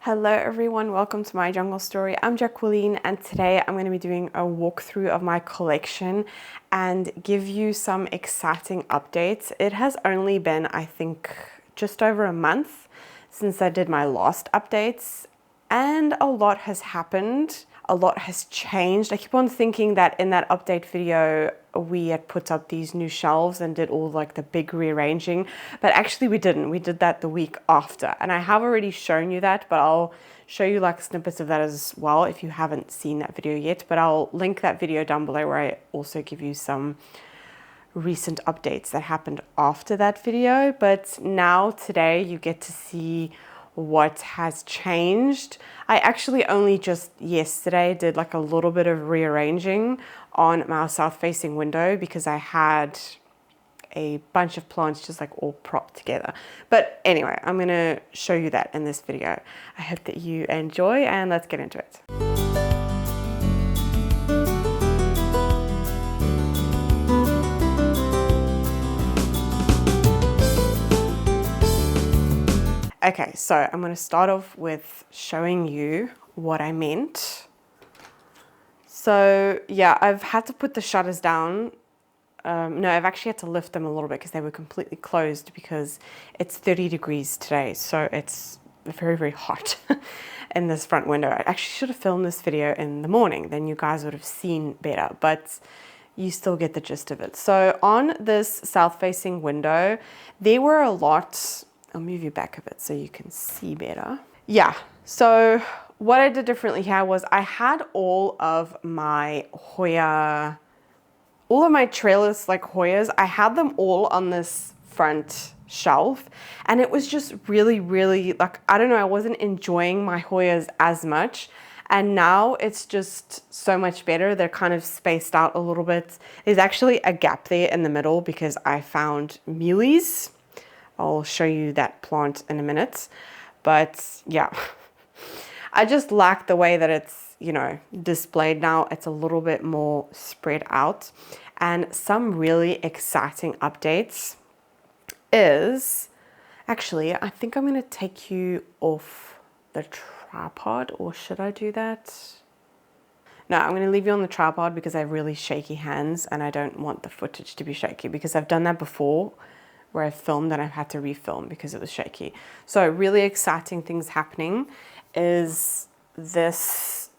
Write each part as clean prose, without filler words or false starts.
Hello everyone, welcome to my jungle story. I'm Jacqueline and today I'm going to be doing a walkthrough of my collection and give you some exciting updates. It has only been, I think, just over a month since I did my last updates and a lot has happened. A lot has changed. I keep on thinking that in that update video we had put up these new shelves and did all like the big rearranging, but actually we didn't. We did that the week after, and I have already shown you that, but I'll show you like snippets of that as well if you haven't seen that video yet. But I'll link that video down below where I also give you some recent updates that happened after that video. But now today you get to see what has changed. I actually only just yesterday did like a little bit of rearranging on my south facing window because I had a bunch of plants just like all propped together. But anyway, I'm gonna show you that in this video. I hope that you enjoy and let's get into it. Okay, so I'm going to start off with showing you what I meant. So yeah, I've had to put the shutters down. No, I've actually had to lift them a little bit because they were completely closed because it's 30 degrees today. So it's very, very hot in this front window. I actually should have filmed this video in the morning, then you guys would have seen better, but you still get the gist of it. So on this south facing window, there were a lot. I'll move you back a bit so you can see better. Yeah, so what I did differently here was I had all of my Hoya, all of my trellis like Hoyas, I had them all on this front shelf and it was just really, really like, I don't know, I wasn't enjoying my Hoyas as much. And now it's just so much better. They're kind of spaced out a little bit. There's actually a gap there in the middle because I found muleys. I'll show you that plant in a minute, but yeah, I just like the way that it's, you know, displayed now. It's a little bit more spread out. And some really exciting updates is, actually, I think I'm going to take you off the tripod, or should I do that? No, I'm going to leave you on the tripod because I have really shaky hands and I don't want the footage to be shaky because I've done that before where I filmed and I've had to refilm because it was shaky. So really exciting things happening is this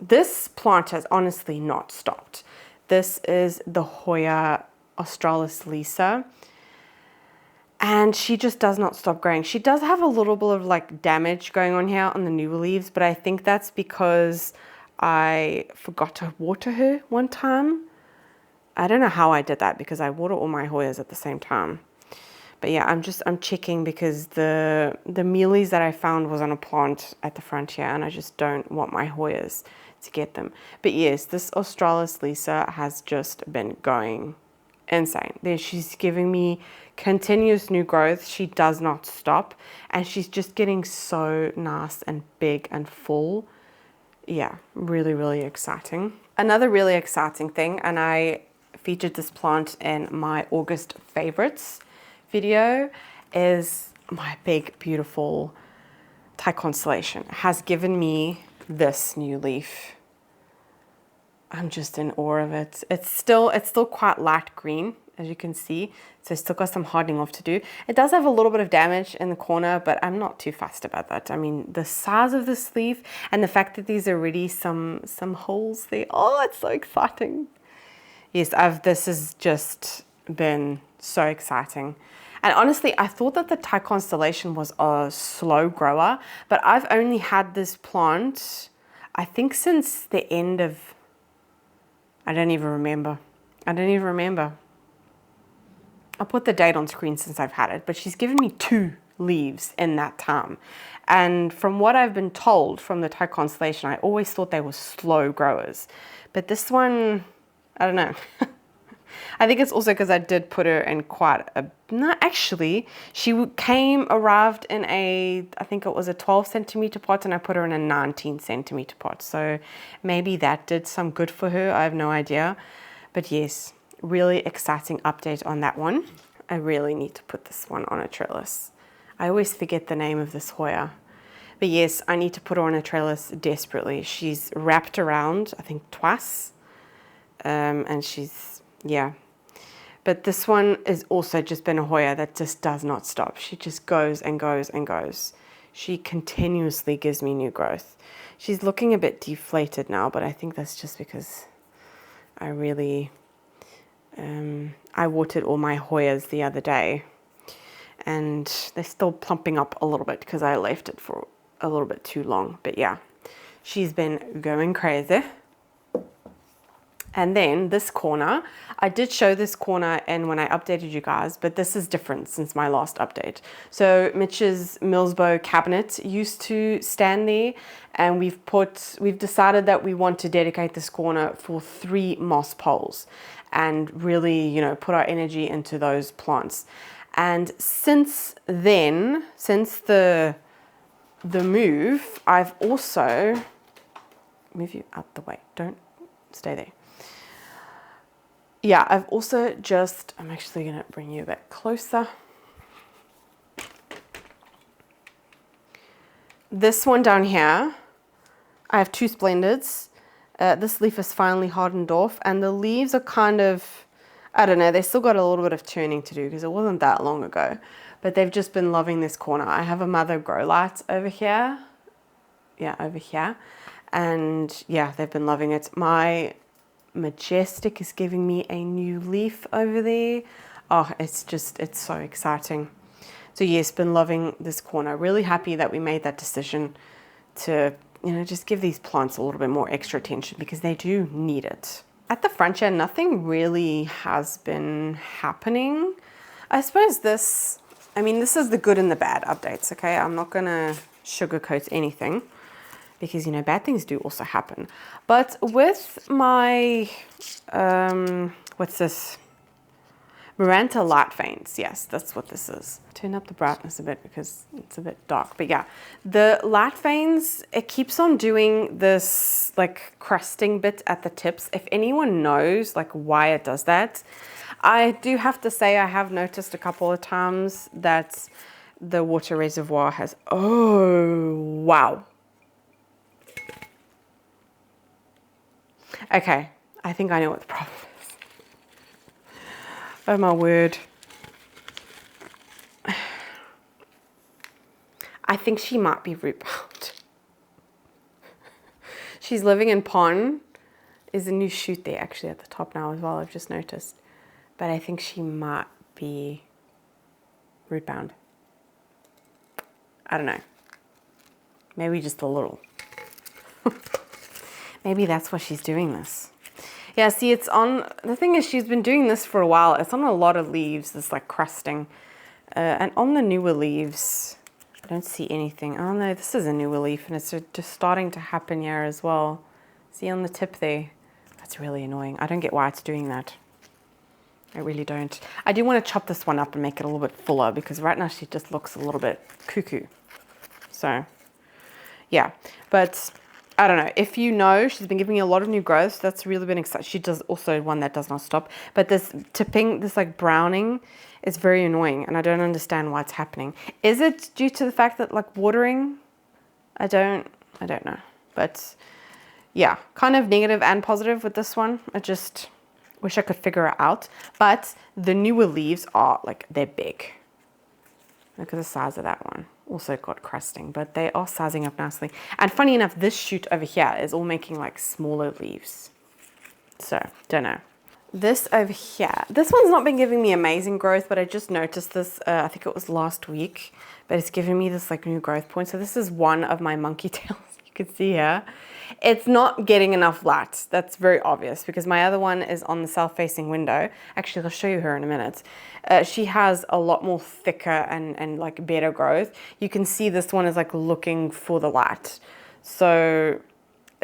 plant has honestly not stopped. This is the Hoya Australis Lisa. And she just does not stop growing. She does have a little bit of like damage going on here on the new leaves, but I think that's because I forgot to water her one time. I don't know how I did that because I water all my Hoyas at the same time. But yeah, I'm checking because the mealies that I found was on a plant at the front here and I just don't want my Hoyas to get them. But yes, this Australis Lisa has just been going insane. She's giving me continuous new growth. She does not stop and she's just getting so nice and big and full. Yeah, really, really exciting. Another really exciting thing, and I featured this plant in my August favorites video, is my big beautiful Thai constellation. It has given me this new leaf. I'm just in awe of it. It's still quite light green, as you can see, so it's still got some hardening off to do. It does have a little bit of damage in the corner, but I'm not too fussed about that. I mean, the size of this leaf and the fact that there's already some holes there. Oh, it's so exciting. Yes, this has just been so exciting. And honestly, I thought that the Thai constellation was a slow grower, but I've only had this plant, I think since the end of, I don't even remember. I'll put the date on screen since I've had it, but she's given me 2 leaves in that time. And from what I've been told from the Thai constellation, I always thought they were slow growers. But this one, I don't know. I think it's also because I did put her in quite a, no, actually, she arrived in I think it was a 12 centimeter pot and I put her in a 19 centimeter pot. So maybe that did some good for her. I have no idea. But yes, really exciting update on that one. I really need to put this one on a trellis. I always forget the name of this Hoya. But yes, I need to put her on a trellis desperately. She's wrapped around, I think twice. And she's, yeah. But this one is also just been a Hoya that just does not stop. She just goes and goes and goes. She continuously gives me new growth. She's looking a bit deflated now, but I think that's just because I really, I watered all my Hoyas the other day. And they're still plumping up a little bit because I left it for a little bit too long. But yeah, she's been going crazy. And then this corner, I did show this corner and when I updated you guys, but this is different since my last update. So Mitch's Millsbow cabinet used to stand there, and we've decided that we want to dedicate this corner for 3 moss poles and really, you know, put our energy into those plants. And since then, since the move, I've also, move you out the way, don't stay there. Yeah, I've also just, I'm actually going to bring you a bit closer. This one down here, I have 2 splendids. This leaf is finally hardened off, and the leaves are kind of, I don't know, they still got a little bit of turning to do because it wasn't that long ago, but they've just been loving this corner. I have a mother grow light over here. Yeah, over here. And yeah, they've been loving it. My Majestic is giving me a new leaf over there. Oh, it's so exciting. So yes, been loving this corner. Really happy that we made that decision to, you know, just give these plants a little bit more extra attention because they do need it. At the front here, nothing really has been happening. I suppose this is the good and the bad updates, okay? I'm not gonna sugarcoat anything, because, you know, bad things do also happen. But with my, what's this? Maranta light veins. Yes, that's what this is. Turn up the brightness a bit because it's a bit dark. But yeah, the light veins, it keeps on doing this like crusting bit at the tips. If anyone knows like why it does that, I do have to say I have noticed a couple of times that the water reservoir has, oh, wow. Okay, I think I know what the problem is. Oh my word. I think she might be root bound. She's living in pond. There's a new shoot there actually at the top now as well, I've just noticed. But I think she might be root bound. I don't know. Maybe just a little. Maybe that's why she's doing this. Yeah, see, it's on, the thing is she's been doing this for a while. It's on a lot of leaves, this like crusting. And on the newer leaves, I don't see anything. Oh no, this is a newer leaf and it's just starting to happen here as well. See on the tip there? That's really annoying. I don't get why it's doing that. I really don't. I do want to chop this one up and make it a little bit fuller because right now she just looks a little bit cuckoo. So, yeah, but I don't know. If you know, she's been giving me a lot of new growth. That's really been exciting. She does also one that does not stop. But this tipping, this like browning, is very annoying. And I don't understand why it's happening. Is it due to the fact that like watering? I don't know. But yeah, kind of negative and positive with this one. I just wish I could figure it out. But the newer leaves are like, they're big. Look at the size of that one. Also got crusting, but they are sizing up nicely. And funny enough, this shoot over here is all making like smaller leaves. So, don't know. This over here, this one's not been giving me amazing growth, but I just noticed this, I think it was last week, but it's giving me this like new growth point. So this is one of my monkey tails, you can see here. It's not getting enough light. That's very obvious because my other one is on the south-facing window. Actually, I'll show you her in a minute. She has a lot more thicker and like better growth. You can see this one is like looking for the light. So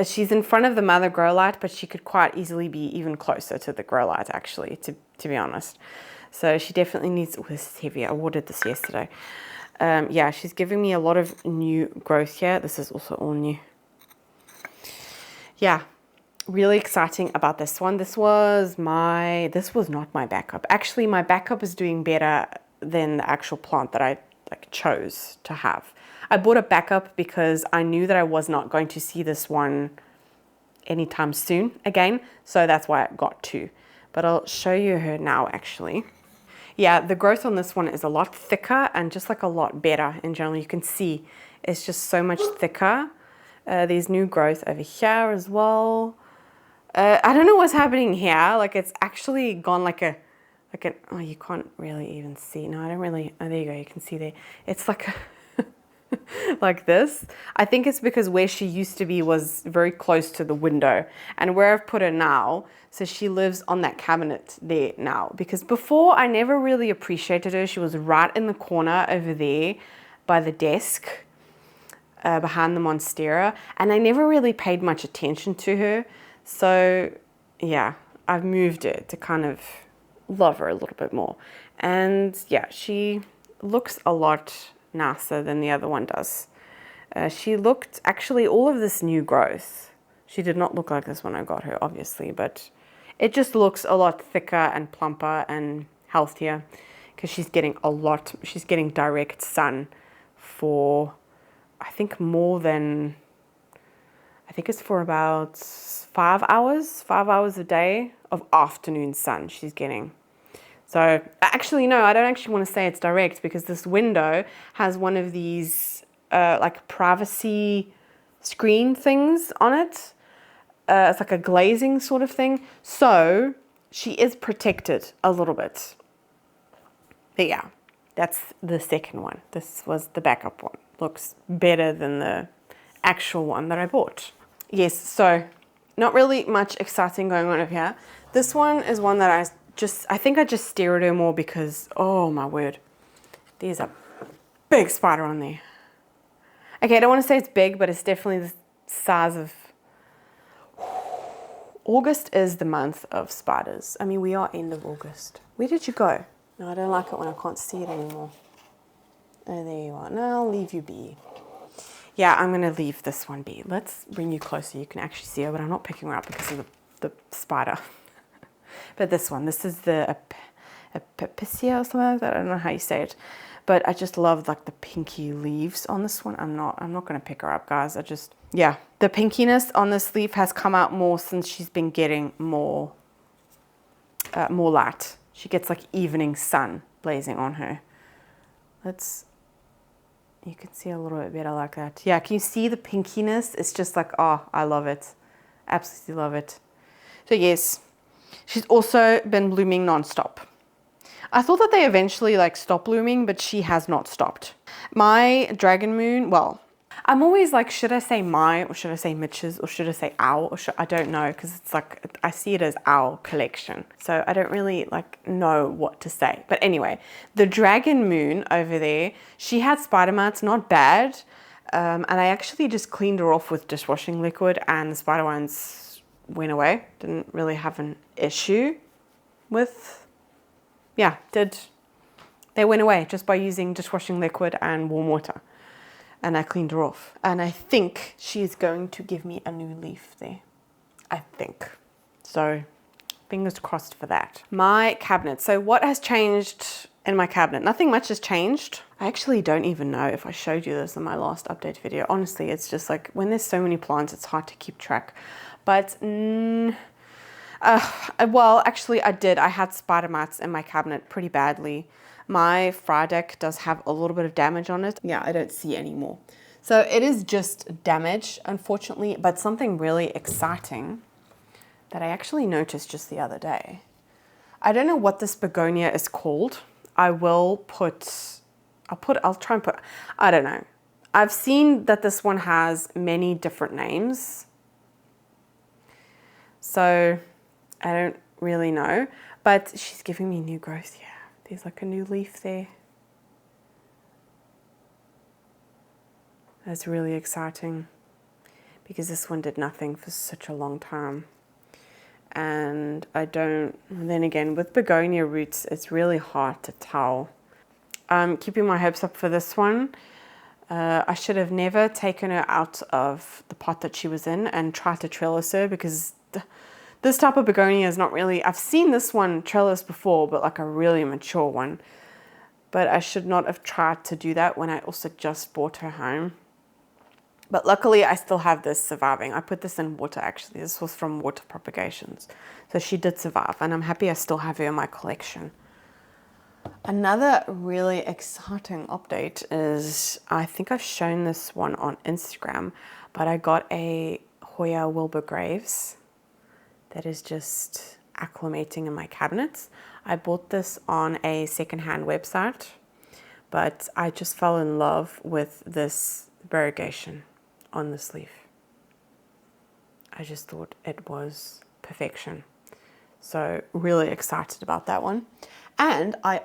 she's in front of the mother grow light, but she could quite easily be even closer to the grow light actually, to be honest. So she definitely needs, oh, this is heavy. I watered this yesterday. Yeah, she's giving me a lot of new growth here. This is also all new. Yeah, really exciting about this one. This was not my backup. Actually, my backup is doing better than the actual plant that I like chose to have. I bought a backup because I knew that I was not going to see this one anytime soon again. So that's why I got two. But I'll show you her now actually. Yeah, the growth on this one is a lot thicker and just like a lot better in general. You can see it's just so much thicker. There's new growth over here as well. I don't know what's happening here. Like it's actually gone like an, oh, you can't really even see. No, I don't really, oh, there you go. You can see there. It's like like this. I think it's because where she used to be was very close to the window, and where I've put her now, so she lives on that cabinet there now, because before I never really appreciated her. She was right in the corner over there by the desk behind the monstera, and I never really paid much attention to her. So yeah, I've moved her to kind of love her a little bit more. And yeah, she looks a lot nicer than the other one does. She looked, actually all of this new growth, she did not look like this when I got her obviously, but it just looks a lot thicker and plumper and healthier because she's getting a lot, she's getting direct sun for, I think more than, I think it's for about 5 hours a day of afternoon sun she's getting. So actually, no, I don't actually want to say it's direct because this window has one of these like privacy screen things on it. It's like a glazing sort of thing. So she is protected a little bit. But yeah, that's the second one. This was the backup one. Looks better than the actual one that I bought. Yes, so not really much exciting going on over here. This one is one that I think I just stare at her more because, oh my word, there's a big spider on there. Okay, I don't want to say it's big, but it's definitely the size of, August is the month of spiders. I mean, we are end of August. Where did you go? No, I don't like it when I can't see it anymore. Oh, there you are. No, I'll leave you be. Yeah, I'm going to leave this one be. Let's bring you closer. You can actually see her, but I'm not picking her up because of the spider. But this one, this is the Alocasia or something like that. I don't know how you say it. But I just love like the pinky leaves on this one. I'm not going to pick her up, guys. Yeah, the pinkiness on this leaf has come out more since she's been getting more light. She gets like evening sun blazing on her. You can see a little bit better like that. Yeah, can you see the pinkiness? It's just like, oh, I love it. Absolutely love it. So yes, she's also been blooming non-stop. I thought that they eventually like stop blooming, but she has not stopped. My dragon moon, well, I'm always like, should I say my, or should I say Mitch's, or should I say our, or I don't know, because it's like, I see it as our collection. So I don't really like know what to say. But anyway, the dragon moon over there, she had spider mites, not bad. And I actually just cleaned her off with dishwashing liquid and the spider ones went away. Didn't really have an issue with, yeah, they went away just by using dishwashing liquid and warm water. And I cleaned her off. And I think she's going to give me a new leaf there. I think. So fingers crossed for that. My cabinet. So what has changed in my cabinet? Nothing much has changed. I actually don't even know if I showed you this in my last update video. Honestly, it's just like when there's so many plants, it's hard to keep track. But well, actually I did. I had spider mites in my cabinet pretty badly. My fry deck does have a little bit of damage on it. Yeah, I don't see any more. So it is just damage, unfortunately, but something really exciting that I actually noticed just the other day. I don't know what this begonia is called. I'll try and put, I don't know. I've seen that this one has many different names. So I don't really know, but she's giving me new growth. Yeah. There's like a new leaf there. That's really exciting because this one did nothing for such a long time. And then again, with begonia roots, it's really hard to tell. I'm keeping my hopes up for this one. I should have never taken her out of the pot that she was in and tried to trellis her because this type of begonia is not really, I've seen this one trellis before, but like a really mature one. but I should not have tried to do that when I also just brought her home. But luckily I still have this surviving. I put this in water actually. This was from Water Propagations. So she did survive, and I'm happy I still have her in my collection. Another really exciting update is, I think I've shown this one on Instagram, but I got a Hoya Wilbur Graves that is just acclimating in my cabinets. I bought this on a secondhand website, but I just fell in love with this variegation on this leaf. I just thought it was perfection. So really excited about that one. And I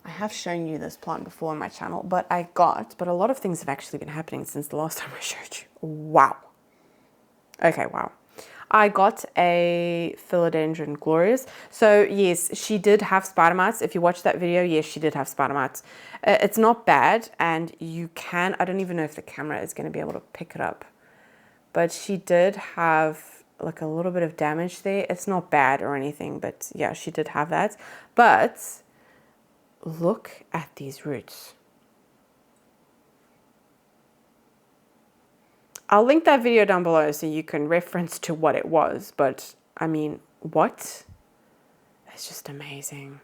have shown you this plant before on my channel, but a lot of things have actually been happening since the last time I showed you. Wow. Okay, wow. I got a philodendron glorious. So yes, she did have spider mites. If you watch that video, yes, she did have spider mites. It's not bad, and you can, I don't even know if the camera is going to be able to pick it up, but she did have like a little bit of damage there. It's not bad or anything, but yeah, she did have that. But look at these roots. I'll link that video down below so you can reference to what it was, but I mean, what? It's just amazing.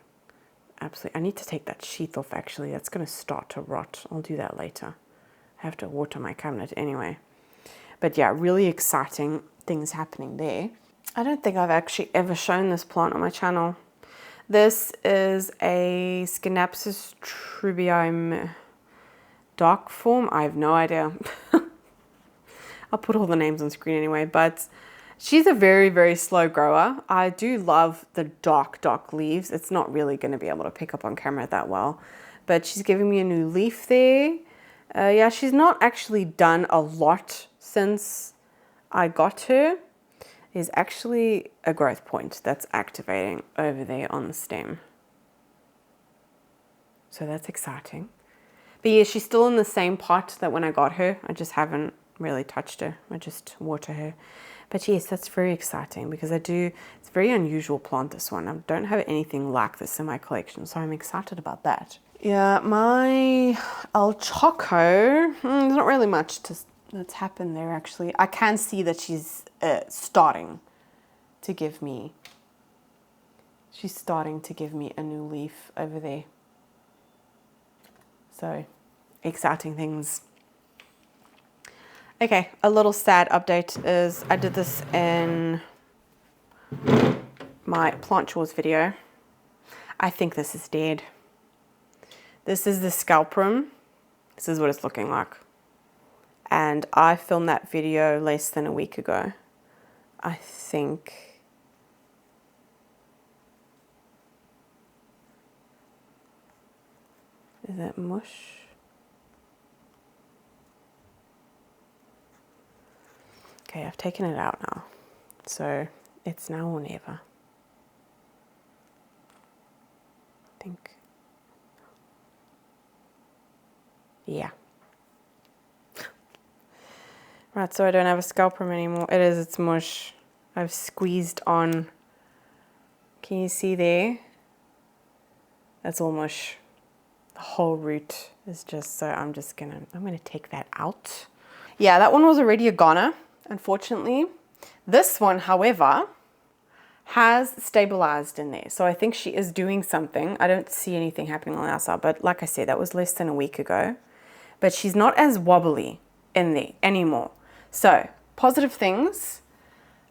Absolutely. I need to take that sheath off actually. That's going to start to rot. I'll do that later. I have to water my cabinet anyway. But yeah, really exciting things happening there. I don't think I've actually ever shown this plant on my channel. This is a Schinapsis trubium dark form. I have no idea. I'll put all the names on screen anyway, but she's a very, very slow grower. I do love the dark leaves. It's not really going to be able to pick up on camera that well, but she's giving me a new leaf there. Yeah, she's not actually done a lot since I got her. There's actually a growth point that's activating over there on the stem. So that's exciting. But yeah, she's still in the same pot that when I got her. I just haven't really touched her. I just water her. But yes, that's very exciting because it's a very unusual plant, this one. I don't have anything like this in my collection, so I'm excited about that. Yeah, my Alchoco, there's not really much that's happened there actually. I can see that she's starting to give me a new leaf over there. So exciting things. Okay, a little sad update is I did this in my plant chores video. I think this is dead. This is the scalprum. This is what it's looking like. And I filmed that video less than a week ago. I think. Is that mush? Okay, I've taken it out now. So it's now or never. I think. Yeah. Right, so I don't have a scalprum anymore. It's mush. I've squeezed on. Can you see there? That's all mush. The whole root is just, so I'm gonna take that out. Yeah, that one was already a goner, unfortunately. This one, however, has stabilized in there. So I think she is doing something. I don't see anything happening on the outside, but like I said, that was less than a week ago. But she's not as wobbly in there anymore. So positive things.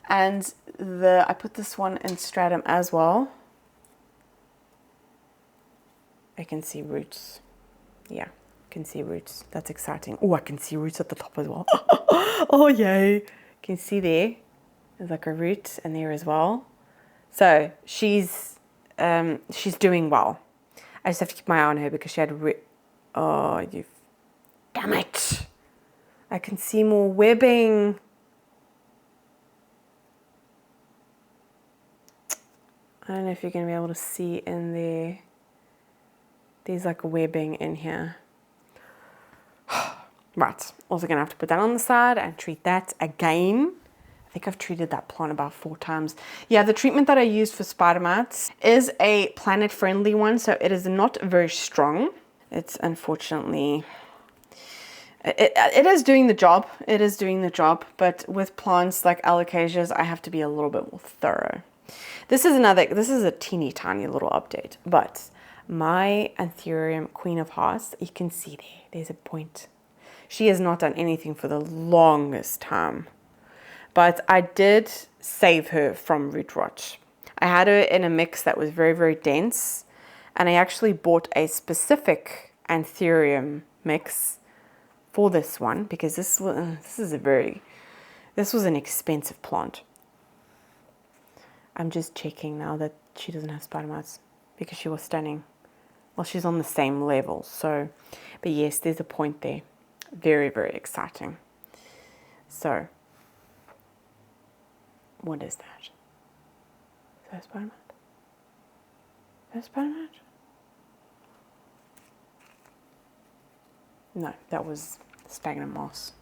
And I put this one in stratum as well. I can see roots. Yeah, I can see roots. That's exciting. Oh, I can see roots at the top as well. Oh, yay. You can see there's like a root in there as well. So she's doing well. I just have to keep my eye on her because she had damn it. I can see more webbing. I don't know if you're going to be able to see in there. There's like a webbing in here. Right, also going to have to put that on the side and treat that again. I think I've treated that plant about 4 times. Yeah, the treatment that I used for spider mites is a planet-friendly one, so it is not very strong. It's unfortunately, it is doing the job. It is doing the job, but with plants like Alocasias, I have to be a little bit more thorough. This is a teeny tiny little update, but my anthurium Queen of Hearts, you can see there's a point. She has not done anything for the longest time, but I did save her from root rot. I had her in a mix that was very, very dense, and I actually bought a specific anthurium mix for this one because this was an expensive plant. I'm just checking now that she doesn't have spider mites because she was stunning. Well, she's on the same level, so, but yes, there's a point there. Very, very exciting. So, what is that? Is that a spider mite? Is that a spider mite? No, that was sphagnum moss.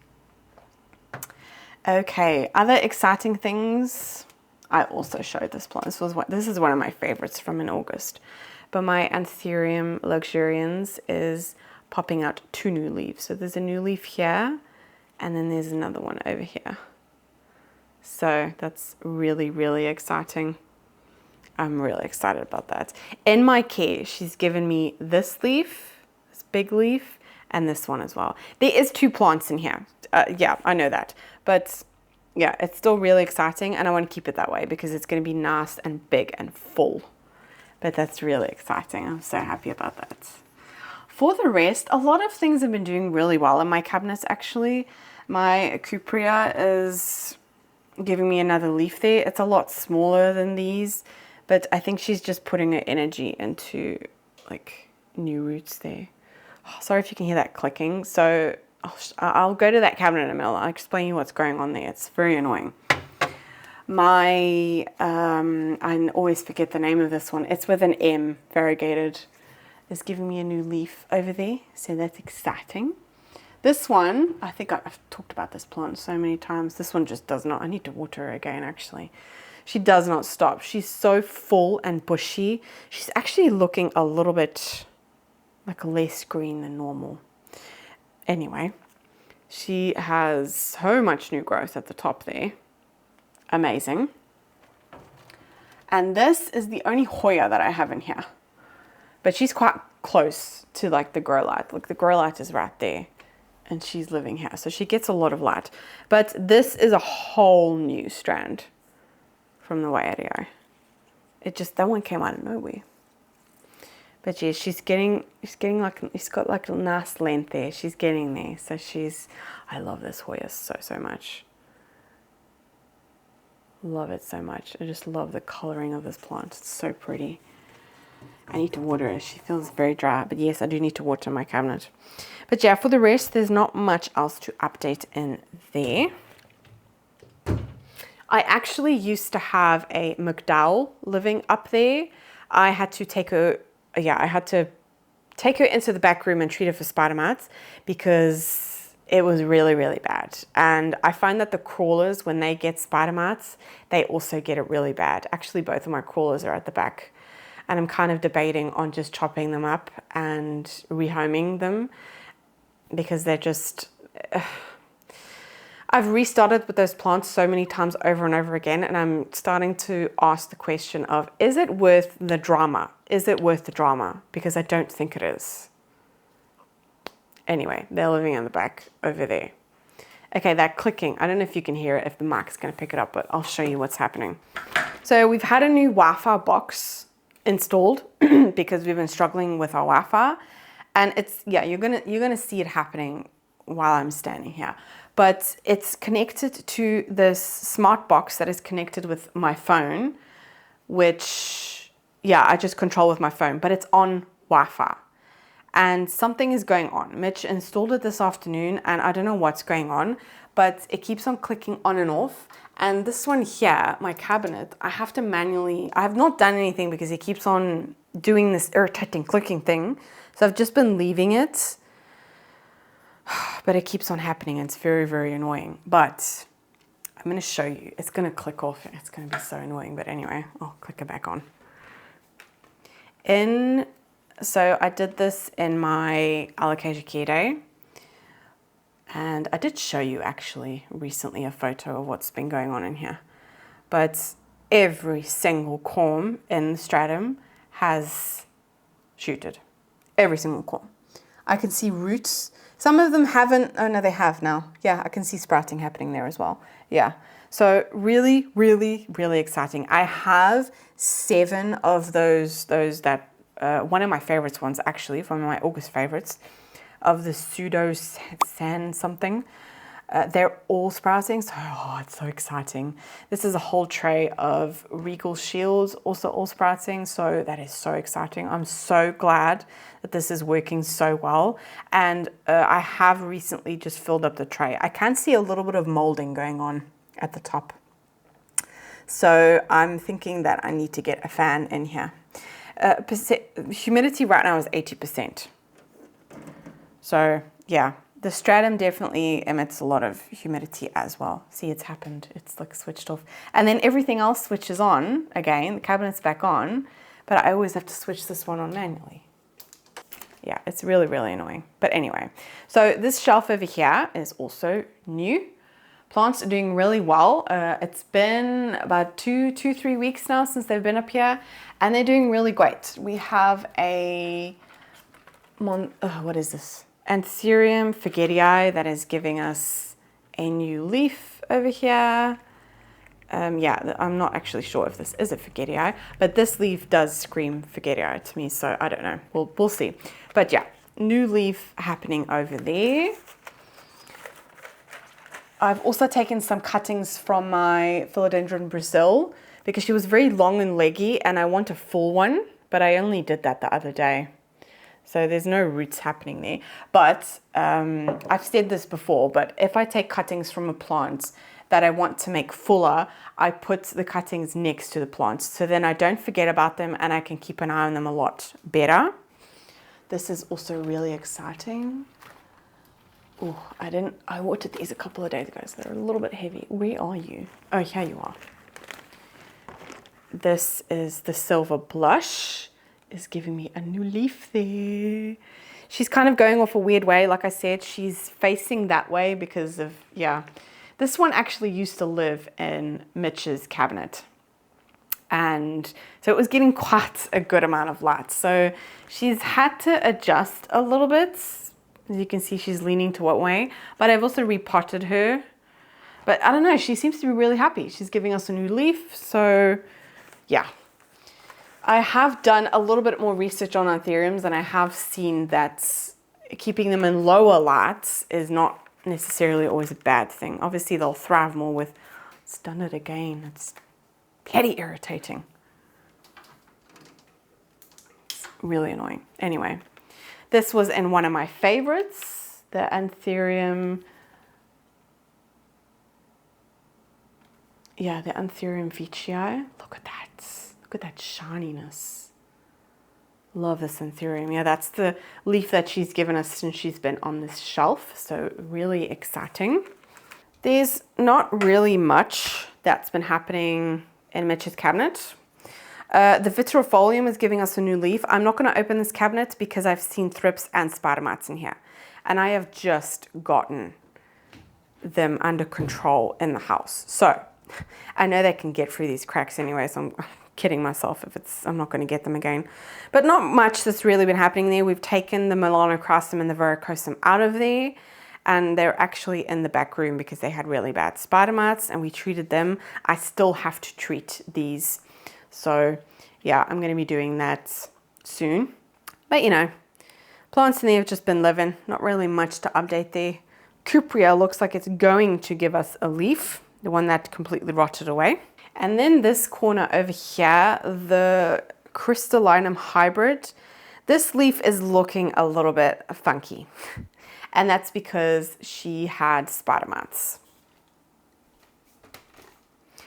Okay, other exciting things. I also showed this plant. This is one of my favorites from in August. But my anthurium luxurians is popping out 2 new leaves. So there's a new leaf here, and then there's another one over here. So that's really, really exciting. I'm really excited about that. In my care, she's given me this leaf, this big leaf, and this one as well. There is 2 plants in here. Yeah, I know that. But yeah, it's still really exciting, and I want to keep it that way because it's going to be nice and big and full. But that's really exciting. I'm so happy about that. For the rest, a lot of things have been doing really well in my cabinets, actually. My cuprea is giving me another leaf there. It's a lot smaller than these, but I think she's just putting her energy into like new roots there. Oh, sorry if you can hear that clicking. So I'll go to that cabinet in a minute. I'll explain you what's going on there. It's very annoying. My, I always forget the name of this one. It's with an M, variegated. Is giving me a new leaf over there. So that's exciting. This one, I think I've talked about this plant so many times. This one just does not, I need to water her again actually. She does not stop. She's so full and bushy. She's actually looking a little bit like less green than normal. Anyway, she has so much new growth at the top there. Amazing. And this is the only Hoya that I have in here. But she's quite close to like the grow light. Look, the grow light is right there. And she's living here. So she gets a lot of light. But this is a whole new strand from the Hoya. That one came out of nowhere. But yeah, she's getting like, she's got like a nice length there. She's getting there. So I love this Hoya so much. Love it so much. I just love the coloring of this plant. It's so pretty. I need to water her. She feels very dry, but yes, I do need to water my cabinet. But yeah, for the rest, there's not much else to update in there. I actually used to have a McDowell living up there. I had to take her into the back room and treat her for spider mites because it was really, really bad. And I find that the crawlers, when they get spider mites, they also get it really bad. Actually, both of my crawlers are at the back. And I'm kind of debating on just chopping them up and rehoming them because they're just... I've restarted with those plants so many times over and over again, and I'm starting to ask the question of, is it worth the drama? Is it worth the drama? Because I don't think it is. Anyway, they're living in the back over there. Okay, that clicking, I don't know if you can hear it, if the mic's going to pick it up, but I'll show you what's happening. So we've had a new Wi-Fi box installed because we've been struggling with our Wi-Fi, and it's, yeah, you're gonna see it happening while I'm standing here, but it's connected to this smart box that is connected with my phone, which, yeah, I just control with my phone, but it's on Wi-Fi. And something is going on. Mitch installed it this afternoon, and I don't know what's going on, but it keeps on clicking on and off. And this one here, my cabinet, I have to manually, I have not done anything because it keeps on doing this irritating clicking thing. So I've just been leaving it, but it keeps on happening and it's very, very annoying. But I'm going to show you. It's going to click off. It's going to be so annoying. But anyway, I'll click it back on. So I did this in my Alocasia care day. And I did show you actually recently a photo of what's been going on in here. But every single corm in the stratum has shooted. Every single corm. I can see roots. Some of them haven't. Oh no, they have now. Yeah, I can see sprouting happening there as well. Yeah. So really, really, really exciting. I have 7 of those that, one of my favorites ones actually, from my August favorites, of the pseudo sand something. They're all sprouting, so it's so exciting. This is a whole tray of regal shields, also all sprouting, so that is so exciting. I'm so glad that this is working so well. And I have recently just filled up the tray. I can see a little bit of molding going on at the top. So I'm thinking that I need to get a fan in here. Humidity right now is 80%. So yeah, the stratum definitely emits a lot of humidity as well. See, it's happened. It's like switched off. And then everything else switches on again. The cabinet's back on, but I always have to switch this one on manually. Yeah, it's really, really annoying. But anyway, so this shelf over here is also new. Plants are doing really well. It's been about 3 weeks now since they've been up here, and they're doing really great. We have a, what is this? Anthurium forgetii that is giving us a new leaf over here. Yeah, I'm not actually sure if this is a forgetii, but this leaf does scream forgetii to me, so I don't know. We'll see. But yeah, new leaf happening over there. I've also taken some cuttings from my philodendron Brazil because she was very long and leggy and I want a full one, but I only did that the other day. So there's no roots happening there. But I've said this before, but if I take cuttings from a plant that I want to make fuller, I put the cuttings next to the plants. So then I don't forget about them and I can keep an eye on them a lot better. This is also really exciting. Oh, I watered these a couple of days ago, so they're a little bit heavy. Where are you? Oh, here you are. This is the silver blush. Is giving me a new leaf there. She's kind of going off a weird way. Like I said, she's facing that way because of, yeah. This one actually used to live in Mitch's cabinet. And so it was getting quite a good amount of light. So she's had to adjust a little bit. As you can see, she's leaning to what way. But I've also repotted her. But I don't know, she seems to be really happy. She's giving us a new leaf. So yeah. I have done a little bit more research on anthuriums, and I have seen that keeping them in lower lights is not necessarily always a bad thing. Obviously, they'll thrive more with, it's done it again. It's bloody irritating. It's really annoying. Anyway, this was in one of my favorites, the anthurium. Yeah, the anthurium veitchii. Look at that. Look at that shininess. Love this anthurium. Yeah, that's the leaf that she's given us since she's been on this shelf. So really exciting. There's not really much that's been happening in Mitch's cabinet. The vitrifolium is giving us a new leaf. I'm not going to open this cabinet because I've seen thrips and spider mites in here. And I have just gotten them under control in the house. So I know they can get through these cracks anyway, so I'm kidding myself if I'm not going to get them again. But not much that's really been happening there. We've taken the melanocrasum and the verrucosum out of there, and they're actually in the back room because they had really bad spider mites and we treated them. I still have to treat these. So yeah, I'm going to be doing that soon. But you know, plants in there have just been living. Not really much to update there. Cuprea looks like it's going to give us a leaf, the one that completely rotted away. And then this corner over here, the crystallinum hybrid, this leaf is looking a little bit funky. And that's because she had spider mites.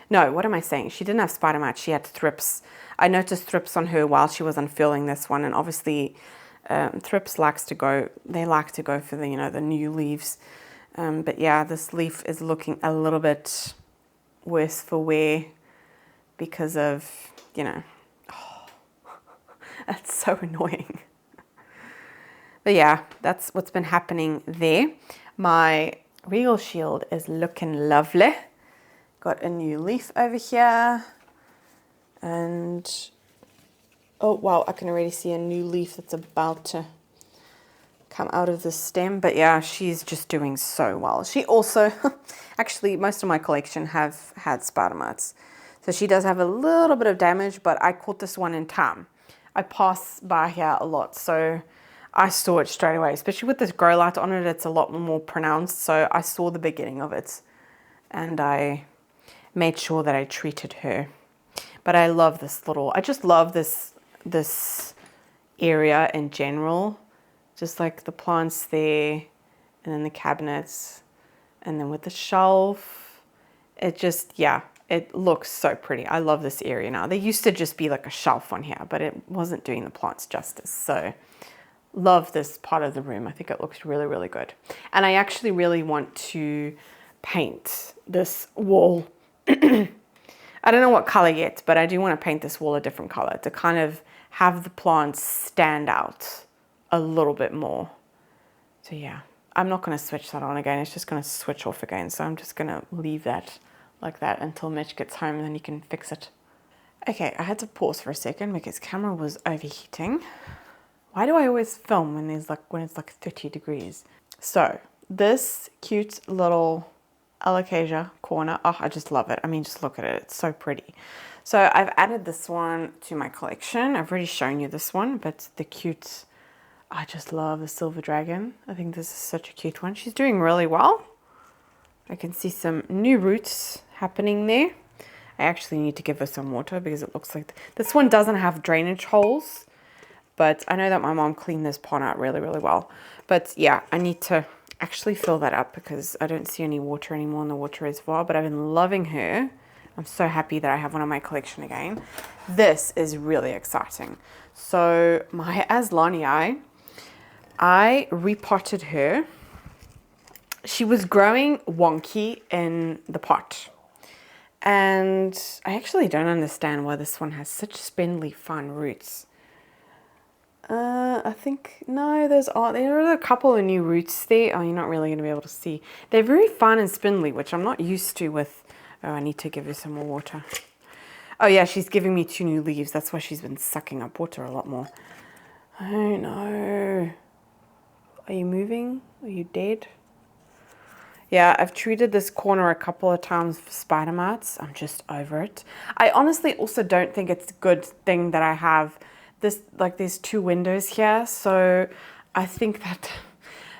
No, what am I saying? She didn't have spider mites, she had thrips. I noticed thrips on her while she was unfurling this one, and obviously thrips like to go for the, you know, the new leaves. But yeah, this leaf is looking a little bit worse for wear because of, you know, that's so annoying. But yeah, that's what's been happening there. My regal shield is looking lovely. Got a new leaf over here. And, oh wow, I can already see a new leaf that's about to come out of the stem. But yeah, she's just doing so well. She also, actually, most of my collection have had spider mites. So she does have a little bit of damage, but I caught this one in time. I pass by here a lot, so I saw it straight away. Especially with this grow light on it, it's a lot more pronounced. So I saw the beginning of it, and I made sure that I treated her. But I love this little, I just love this area in general. Just like the plants there, and then the cabinets, and then with the shelf. It just, yeah, it looks so pretty. I love this area now. There used to just be like a shelf on here, but it wasn't doing the plants justice. So love this part of the room. I think it looks really, really good. And I actually really want to paint this wall. I don't know what color yet, but I do want to paint this wall a different color to kind of have the plants stand out a little bit more. So yeah, I'm not going to switch that on again. It's just going to switch off again. So I'm just going to leave that like that until Mitch gets home, and then he can fix it. Okay, I had to pause for a second because camera was overheating. Why do I always film when it's like 30 degrees? So this cute little Alocasia corner, oh, I just love it. I mean, just look at it. It's so pretty. So I've added this one to my collection. I've already shown you this one, but the cute, I just love the silver dragon. I think this is such a cute one. She's doing really well. I can see some new roots happening there. I actually need to give her some water because it looks like this one doesn't have drainage holes, but I know that my mom cleaned this pond out really, really well. But yeah, I need to actually fill that up because I don't see any water anymore in the water reservoir, but I've been loving her. I'm so happy that I have one in my collection again. This is really exciting. So my aglaonema, I repotted her. She was growing wonky in the pot. And I actually don't understand why this one has such spindly fine roots. I think, no, there are a couple of new roots there. Oh, you're not really going to be able to see. They're very fine and spindly, which I'm not used to with, oh, I need to give her some more water. Oh yeah, she's giving me 2 new leaves. That's why she's been sucking up water a lot more. Oh no. Are you moving? Are you dead? Yeah, I've treated this corner a couple of times for spider mites. I'm just over it. I honestly also don't think it's a good thing that I have this, like there's 2 windows here. So I think that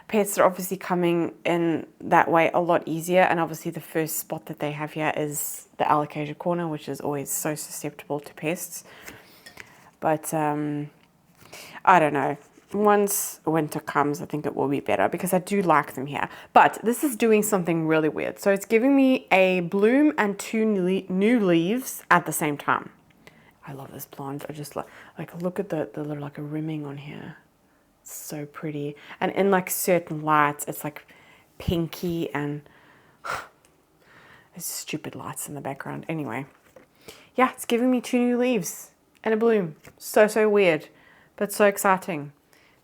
pests are obviously coming in that way a lot easier. And obviously the first spot that they have here is the Alocasia corner, which is always so susceptible to pests. But I don't know. Once winter comes, I think it will be better because I do like them here. But this is doing something really weird. So it's giving me a bloom and 2 new leaves at the same time. I love this plant. I just like look at the little like a rimming on here. It's so pretty. And in like certain lights, it's like pinky and there's stupid lights in the background. Anyway, yeah, it's giving me 2 new leaves and a bloom. So weird, but so exciting.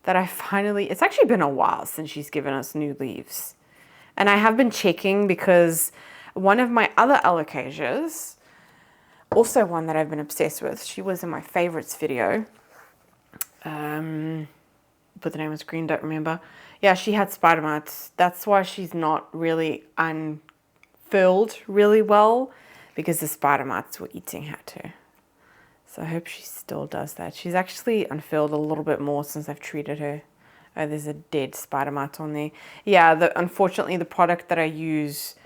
That I finally, it's actually been a while since she's given us new leaves. And I have been checking because one of my other Alocasias, also one that I've been obsessed with, she was in my favorites video. But the name was green, don't remember. Yeah, she had spider mites. That's why she's not really unfurled really well, because the spider mites were eating her too. So I hope she still does that. She's actually unfurled a little bit more since I've treated her. Oh, there's a dead spider mite on there. Yeah, unfortunately the product that I use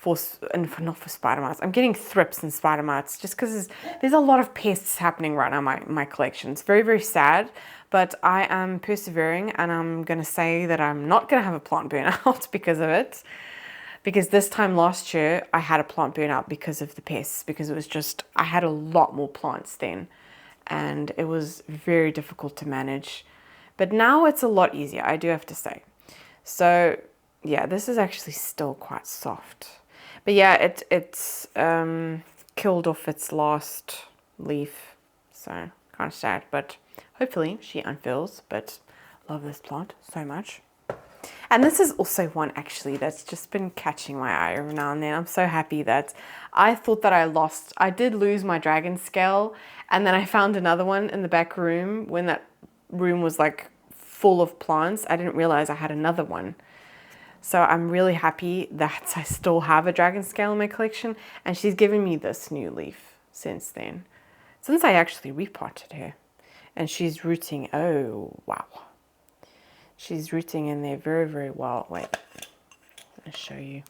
not for spider mites. I'm getting thrips and spider mites just because there's a lot of pests happening right now in my collection. It's very, very sad, but I am persevering, and I'm going to say that I'm not going to have a plant burnout because of it. Because this time last year, I had a plant burnout because of the pests, because it was just, I had a lot more plants then, and it was very difficult to manage. But now it's a lot easier, I do have to say. So yeah, this is actually still quite soft. But yeah, it's killed off its last leaf, so kind of sad, but hopefully she unfurls. But love this plant so much. And this is also one actually that's just been catching my eye every now and then. I'm so happy that I thought that I did lose my dragon scale, and then I found another one in the back room when that room was like full of plants. I didn't realize I had another one. So I'm really happy that I still have a dragon scale in my collection, and she's given me this new leaf since then. Since I actually repotted her, and she's rooting, oh wow. She's rooting in there very, very well. Wait, I'll show you.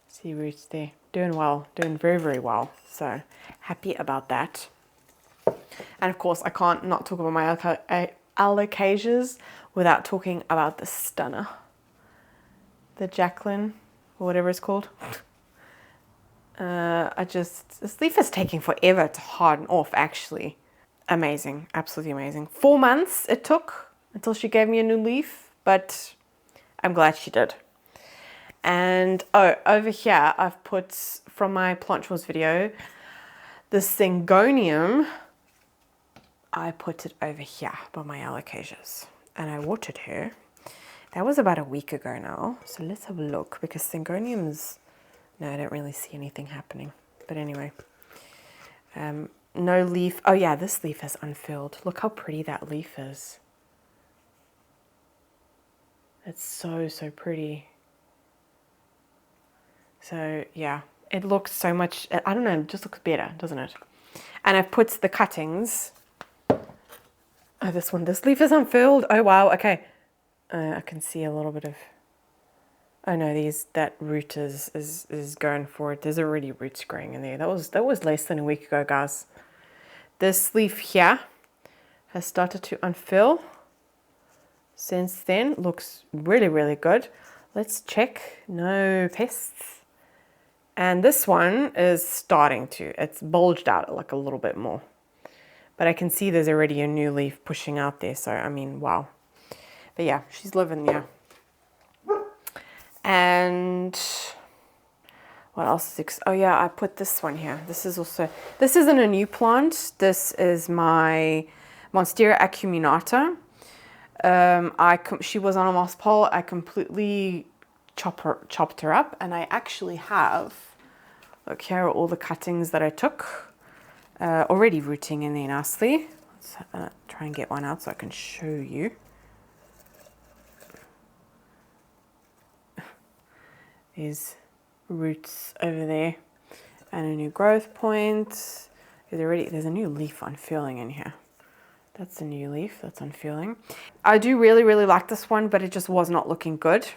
See roots there. Doing well, doing very, very well. So happy about that. And of course, I can't not talk about my Alocasias without talking about the stunner. The Jacqueline, or whatever it's called. This leaf is taking forever to harden off, actually. Amazing, absolutely amazing. 4 months it took until she gave me a new leaf, but I'm glad she did. And oh, over here I've put, from my plant chores video, the Syngonium. I put it over here by my Alocasias, and I watered her. That was about a week ago now, so let's have a look, because Syngoniums, no, I don't really see anything happening. But anyway, no leaf. Oh yeah, this leaf is unfurled. Look how pretty that leaf is. It's so, so pretty. So yeah, it looks so much, I don't know, it just looks better, doesn't it? And I've put the cuttings. Oh, this leaf is unfurled. Oh wow, okay. I can see a little bit of, oh no, that root is going for it. There's already roots growing in there. That was less than a week ago, guys. This leaf here has started to unfurl. Since then, looks really, really good. Let's check. No pests. And this one is starting to. It's bulged out like a little bit more. But I can see there's already a new leaf pushing out there. So, I mean, wow. But yeah, she's living there. And what else is oh yeah, I put this one here. This isn't a new plant. This is my monstera acuminata. She was on a moss pole. I completely chopped her up, and I actually have, look, here are all the cuttings that I took, already rooting in there nicely. Let's try and get one out so I can show you. There's roots over there, and a new growth point. There's a new leaf unfurling in here. That's a new leaf that's unfurling. I do really, really like this one, but it just was not looking good.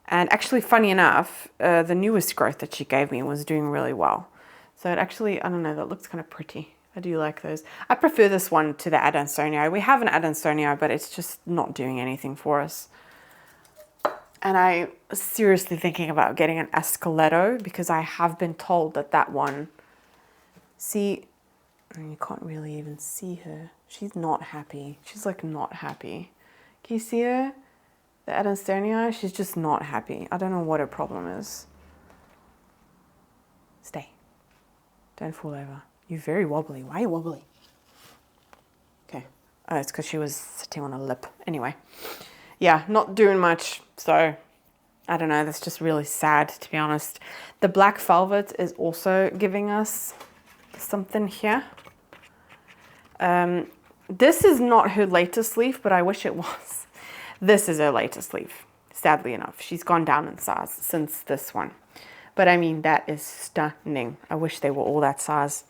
And actually, funny enough, the newest growth that she gave me was doing really well. So it actually, I don't know, that looks kind of pretty. I do like those. I prefer this one to the Adansonii. We have an Adansonii, but it's just not doing anything for us. And I was seriously thinking about getting an Esqueleto, because I have been told that one, see, and you can't really even see her. She's not happy. She's like not happy. Can you see her? The Adansonii, she's just not happy. I don't know what her problem is. Stay. Don't fall over. You're very wobbly. Why are you wobbly? Okay. Oh, it's because she was sitting on a lip. Anyway. Yeah, not doing much. So, I don't know. That's just really sad, to be honest. The black velvet is also giving us something here. This is not her latest leaf, but I wish it was. This is her latest leaf, sadly enough. She's gone down in size since this one. But I mean, that is stunning. I wish they were all that size.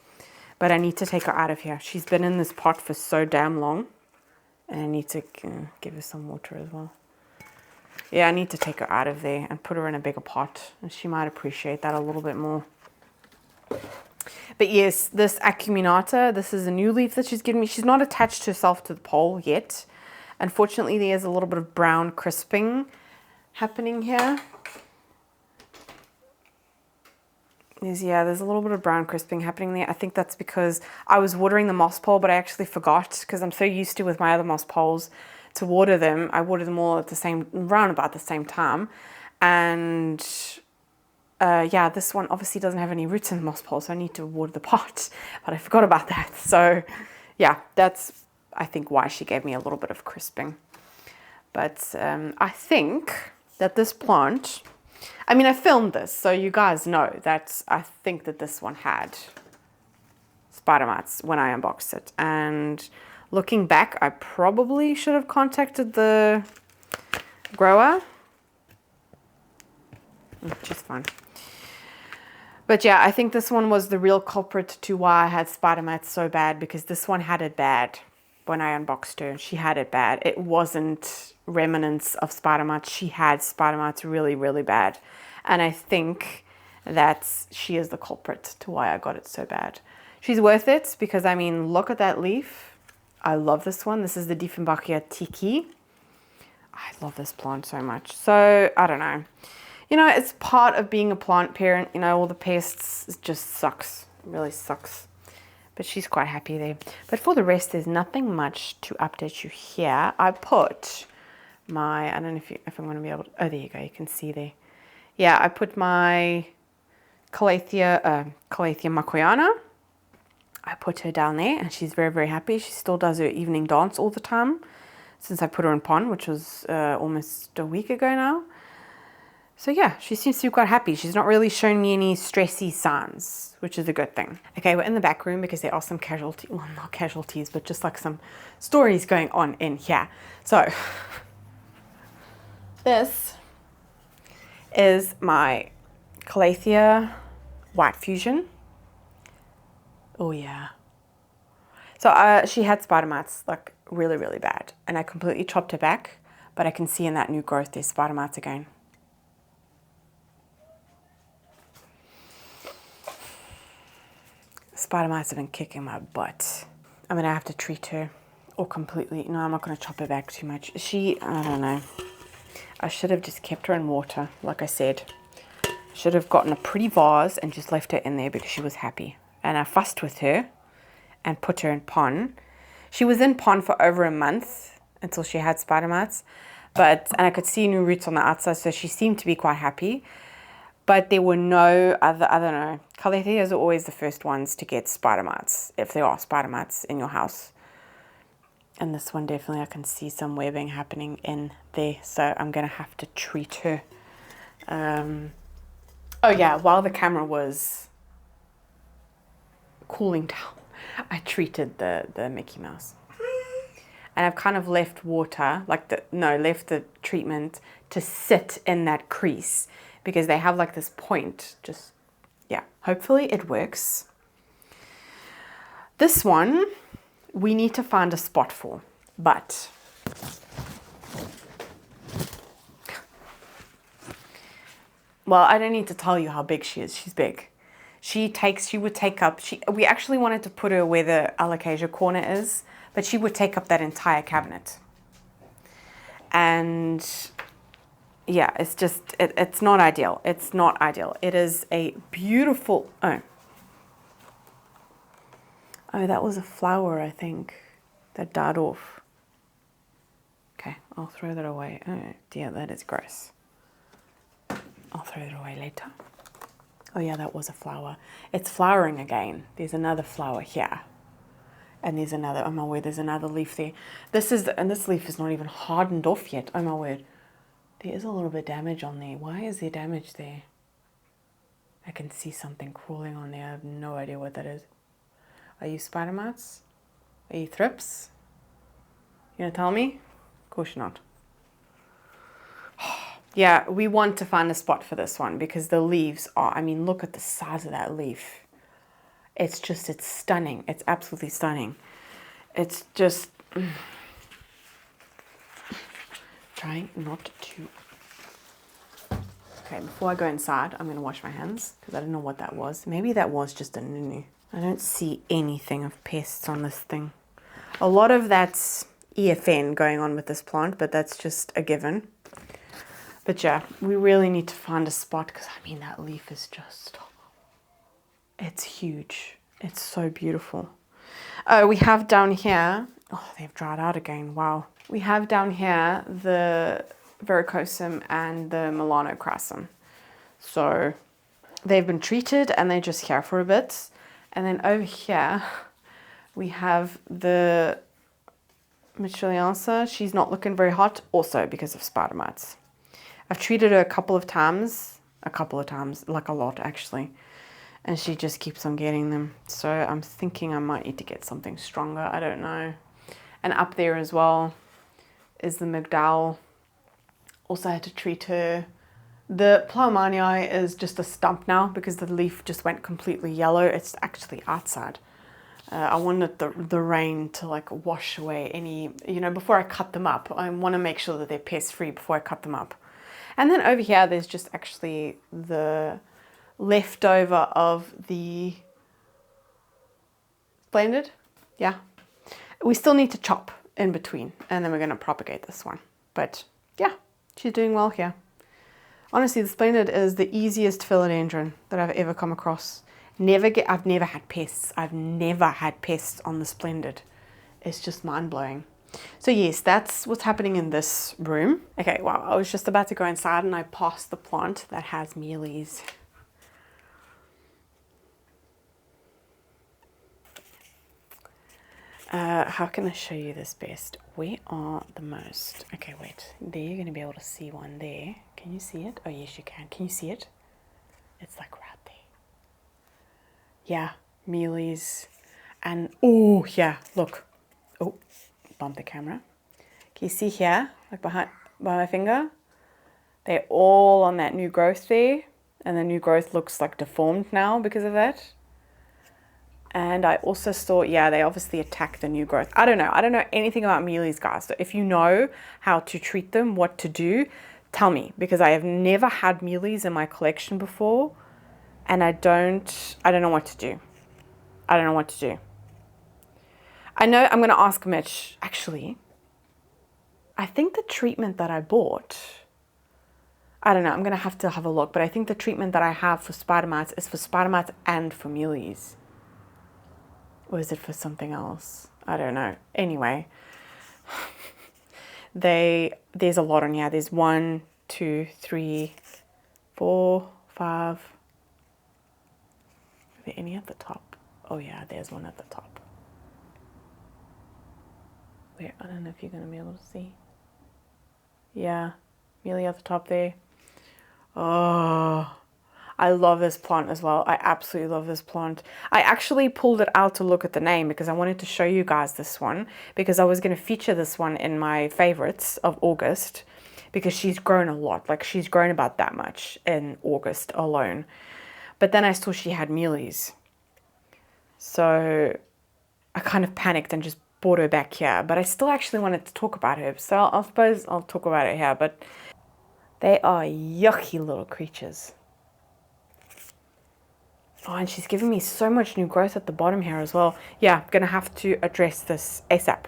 But I need to take her out of here. She's been in this pot for so damn long. And I need to give her some water as well. Yeah, I need to take her out of there and put her in a bigger pot. And she might appreciate that a little bit more. But yes, this acuminata, this is a new leaf that she's given me. She's not attached herself to the pole yet. Unfortunately, there's a little bit of brown crisping happening here. There's a little bit of brown crisping happening there. I think that's because I was watering the moss pole, but I actually forgot, because I'm so used to with my other moss poles to water them. I water them all at around about the same time. And yeah, this one obviously doesn't have any roots in the moss pole, so I need to water the pot, but I forgot about that. So yeah, that's, I think, why she gave me a little bit of crisping. But I think that this plant, I mean, I filmed this, so you guys know that I think that this one had spider mites when I unboxed it. And looking back, I probably should have contacted the grower, which is fine. But yeah, I think this one was the real culprit to why I had spider mites so bad, because this one had it bad when I unboxed her. She had it bad. It wasn't remnants of spider mites. She had spider mites really, really bad. And I think that she is the culprit to why I got it so bad. She's worth it because, I mean, look at that leaf. I love this one. This is the Dieffenbachia tiki. I love this plant so much. So, I don't know. You know, it's part of being a plant parent. You know, all the pests, it just sucks. It really sucks. But she's quite happy there. But for the rest, there's nothing much to update you here. I put my, I don't know if I'm going to be able to, oh, there you go. You can see there. Yeah, I put my Calathea makoyana. I put her down there and she's very, very happy. She still does her evening dance all the time since I put her in pond, which was almost a week ago now. So yeah, she seems to be quite happy. She's not really showing me any stressy signs, which is a good thing. Okay, we're in the back room because there are some casualties, well, not casualties, but just like some stories going on in here. So this is my Calathea white fusion. Oh yeah. So she had spider mites, like really, really bad. And I completely chopped her back, but I can see in that new growth there's spider mites again. Spider mites have been kicking my butt. I'm gonna have to treat her, or completely, no, I'm not gonna chop her back too much. I don't know. I should have just kept her in water, like I said. Should have gotten a pretty vase and just left her in there because she was happy. And I fussed with her and put her in pond. She was in pond for over a month until she had spider mites. And I could see new roots on the outside, so she seemed to be quite happy. But there were no other, I don't know. Calatheas are always the first ones to get spider mites, if there are spider mites in your house. And this one definitely, I can see some webbing happening in there. So I'm going to have to treat her. Oh yeah, while the camera was cooling down, I treated the Mickey Mouse. And I've kind of left water, left the treatment to sit in that crease, because they have like this point, just, yeah, hopefully it works. This one, we need to find a spot for, but well, I don't need to tell you how big she is. She's big. We actually wanted to put her where the Alocasia corner is, but she would take up that entire cabinet. And yeah, it's just, it's not ideal. It's not ideal. It is a beautiful, oh, that was a flower, I think, that died off. Okay, I'll throw that away. Oh dear, that is gross. I'll throw it away later. Oh yeah, that was a flower. It's flowering again. There's another flower here. And there's another, oh my word, there's another leaf there. And this leaf is not even hardened off yet. Oh my word. There is a little bit of damage on there. Why is there damage there? I can see something crawling on there. I have no idea what that is. Are you spider mites? Are you thrips? You gonna tell me? Of course you're not. Yeah, we want to find a spot for this one because the leaves are, I mean, look at the size of that leaf. It's stunning. It's absolutely stunning. It's just trying not to. Okay, before I go inside, I'm going to wash my hands because I don't know what that was. Maybe that was just a nunu. I don't see anything of pests on this thing. A lot of that's EFN going on with this plant, but that's just a given. But yeah, we really need to find a spot because, I mean, that leaf is just, it's huge. It's so beautiful. Oh, we have down here, oh, they've dried out again. Wow. We have down here the verrucosum and the melanocrasum. So they've been treated and they're just here for a bit. And then over here, we have the Micheliansa. She's not looking very hot, also because of spider mites. I've treated her a couple of times, like a lot actually. And she just keeps on getting them. So I'm thinking I might need to get something stronger. I don't know. And up there as well is the migdal. Also had to treat her. The Ploumanii is just a stump now because the leaf just went completely yellow. It's actually outside. I wanted the rain to like wash away any, before I cut them up. I want to make sure that they're pest free before I cut them up. And then over here, there's just actually the leftover of the splendid. Yeah. We still need to chop in between and then we're going to propagate this one. But yeah, she's doing well here. Honestly, the splendid is the easiest philodendron that I've ever come across. I've never had pests. I've never had pests on the splendid. It's just mind-blowing. So yes, that's what's happening in this room. Okay, wow, I was just about to go inside and I passed the plant that has mealies. How can I show you this best? Where are the most? Okay, wait. There you're going to be able to see one there. Can you see it? Oh, yes, you can. Can you see it? It's like right there. Yeah, mealies. And, oh, yeah, look. Oh, bump the camera. Can you see here, like by my finger? They're all on that new growth there. And the new growth looks like deformed now because of that. And I also saw, yeah, they obviously attack the new growth. I don't know anything about mealies, guys. So if you know how to treat them, what to do, tell me. Because I have never had mealies in my collection before. And I don't know what to do. I don't know what to do. I know I'm going to ask Mitch. Actually, I think the treatment that I bought, I don't know. I'm going to have a look. But I think the treatment that I have for spider mites is for spider mites and for mealies. Or is it for something else? I don't know. Anyway, there's a lot on here. There's 1, 2, 3, 4, 5. Are there any at the top? Oh yeah, there's one at the top. Where? I don't know if you're going to be able to see. Yeah, mealy at the top there. Oh, I love this plant as well. I absolutely love this plant. I actually pulled it out to look at the name because I wanted to show you guys this one because I was going to feature this one in my favorites of August because she's grown a lot. Like she's grown about that much in August alone. But then I saw she had mealies. So I kind of panicked and just brought her back here. But I still actually wanted to talk about her. So I suppose I'll talk about it here. But they are yucky little creatures. Oh, and she's giving me so much new growth at the bottom here as well. Yeah, I'm going to have to address this ASAP.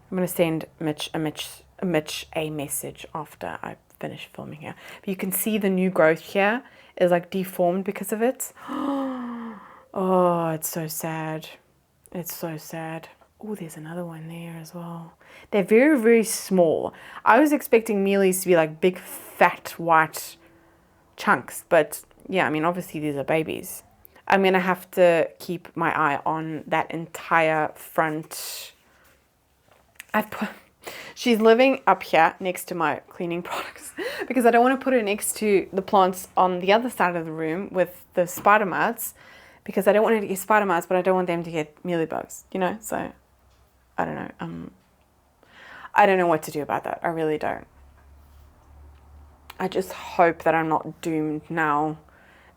I'm going to send Mitch a message after I finish filming here. But you can see the new growth here is like deformed because of it. Oh, it's so sad. It's so sad. Oh, there's another one there as well. They're very, very small. I was expecting mealies to be like big, fat, white chunks, but yeah, I mean, obviously these are babies. I'm going to have to keep my eye on that entire front. She's living up here next to my cleaning products because I don't want to put her next to the plants on the other side of the room with the spider mites because I don't want her to get spider mites, but I don't want them to get mealybugs, so I don't know. I don't know what to do about that. I really don't. I just hope that I'm not doomed now